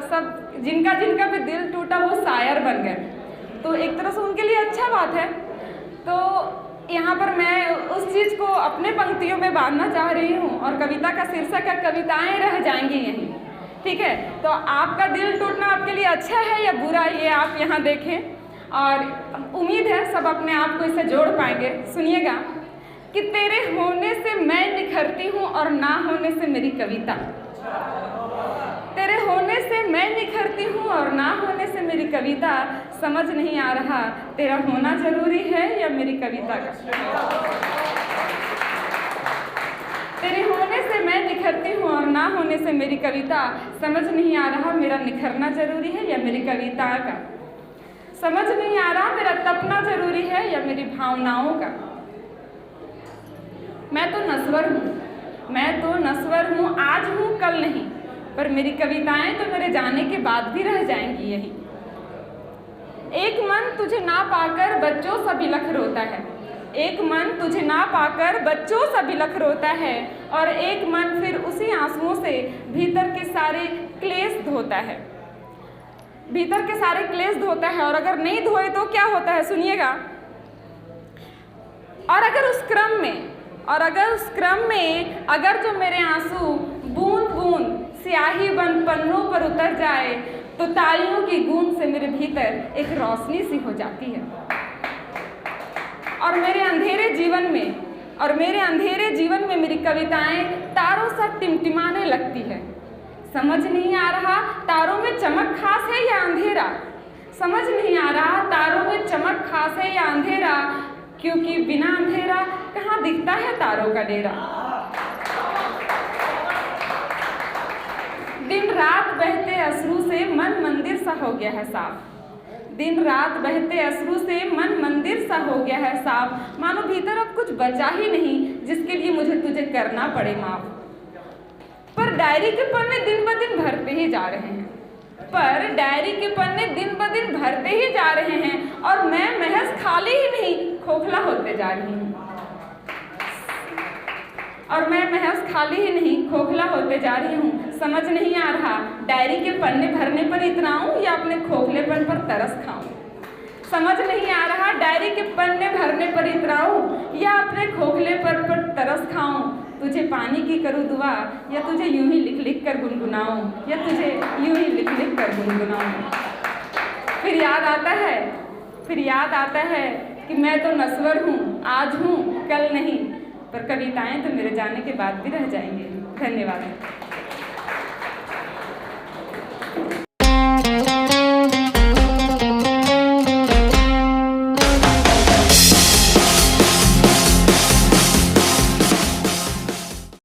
सब जिनका जिनका भी दिल टूटा वो शायर बन गए, तो एक तरह से उनके लिए अच्छा बात है। तो यहाँ पर मैं उस चीज़ को अपने पंक्तियों में बांधना चाह रही हूँ और कविता का शीर्षक है कविताएं रह जाएंगी यहीं। ठीक है, तो आपका दिल टूटना आपके लिए अच्छा है या बुरा, ये आप यहाँ देखें और उम्मीद है सब अपने आप को इससे जोड़ पाएंगे। सुनिएगा कि तेरे होने से मैं निखरती हूँ और ना होने से मेरी कविता, तेरे होने से मैं निखरती हूँ और ना होने से मेरी कविता, समझ नहीं आ रहा तेरा होना जरूरी है या मेरी कविता का। तेरे होने से मैं निखरती हूँ और ना होने से मेरी कविता, समझ नहीं आ रहा मेरा निखरना जरूरी है या मेरी कविता का। समझ नहीं आ रहा मेरा तपना जरूरी है या मेरी भावनाओं का। मैं तो नस्वर हूँ, मैं तो नस्वर हूँ, आज हूँ कल नहीं, पर मेरी कविताएं तो मेरे जाने के बाद भी रह जाएंगी यहीं। एक मन तुझे ना पाकर बच्चों सा बिलख रोता है, एक मन तुझे ना पाकर बच्चों सा बिलख रोता है, और एक मन फिर उसी आंसुओं से भीतर के सारे क्लेश धोता है, भीतर के सारे क्लेश धोता है। और अगर नहीं धोए तो क्या होता है, सुनिएगा। और अगर उस क्रम में अगर जो मेरे आंसू बूंद बूंद स्याही बन पन्नों पर उतर जाए, तो तालियों की गूंज से मेरे भीतर एक रोशनी सी हो जाती है और मेरे अंधेरे जीवन में मेरी कविताएं तारों सा टिमटिमाने लगती है। समझ नहीं आ रहा तारों में चमक खास है या अंधेरा, समझ नहीं आ रहा तारों में चमक खास है या अंधेरा, क्योंकि बिना अंधेरा कहाँ दिखता है तारों का डेरा। दिन रात बहते अश्रु से मन मंदिर सा हो गया है साफ, दिन रात बहते अश्रु से मन मंदिर सा हो गया है साफ, मानो भीतर अब कुछ बचा ही नहीं जिसके लिए मुझे तुझे करना पड़े माफ। पर डायरी के पन्ने दिन ब दिन भरते ही जा रहे हैं, पर डायरी के पन्ने दिन ब दिन भरते ही जा रहे हैं, और मैं महज खाली ही नहीं खोखला होते जा रही हूँ, और मैं महज खाली ही नहीं खोखला होते जा रही हूँ। समझ नहीं आ रहा डायरी के पन्ने भरने पर इतराऊं या अपने खोखलेपन पर तरस खाऊं, समझ नहीं आ रहा डायरी के पन्ने भरने पर इतराऊं या अपने खोखलेपन पर तरस खाऊं। तुझे पानी की करूँ दुआ या तुझे यूं ही लिख लिख कर गुनगुनाऊं, या तुझे यूं ही लिख लिख कर गुनगुनाऊं। फिर याद आता है कि मैं तो नस्वर हूँ, आज हूँ कल नहीं, पर कविताएं तो मेरे जाने के बाद भी रह जाएंगी। धन्यवाद।